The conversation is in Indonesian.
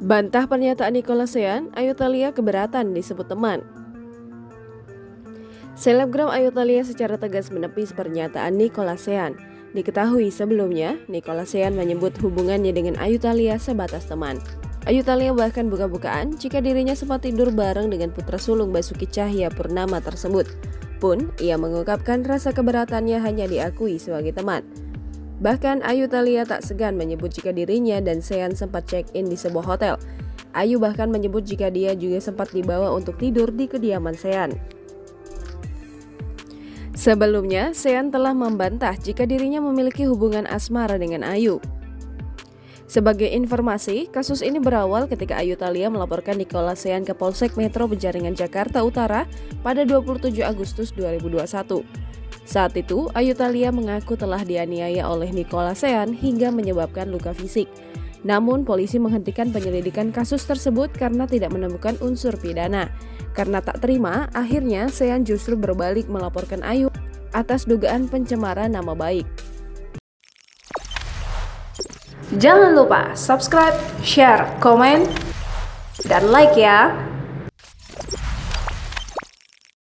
Bantah pernyataan Nicolasean, Ayu Thalia keberatan disebut teman. Selebgram Ayu Thalia secara tegas menepis pernyataan Nicolasean. Diketahui sebelumnya, Nicolasean menyebut hubungannya dengan Ayu Thalia sebatas teman. Ayu Thalia bahkan buka-bukaan jika dirinya sempat tidur bareng dengan putra sulung Basuki Cahayapurnama tersebut. Pun, ia mengungkapkan rasa keberatannya hanya diakui sebagai teman. Bahkan Ayu Thalia tak segan menyebut jika dirinya dan Sean sempat check-in di sebuah hotel. Ayu bahkan menyebut jika dia juga sempat dibawa untuk tidur di kediaman Sean. Sebelumnya, Sean telah membantah jika dirinya memiliki hubungan asmara dengan Ayu. Sebagai informasi, kasus ini berawal ketika Ayu Thalia melaporkan Nicolasean ke Polsek Metro Penjaringan Jakarta Utara pada 27 Agustus 2021. Saat itu, Ayu Thalia mengaku telah dianiaya oleh Nicolasean hingga menyebabkan luka fisik. Namun, polisi menghentikan penyelidikan kasus tersebut karena tidak menemukan unsur pidana. Karena tak terima, akhirnya Sean justru berbalik melaporkan Ayu atas dugaan pencemaran nama baik. Jangan lupa subscribe, share, komen, dan like ya!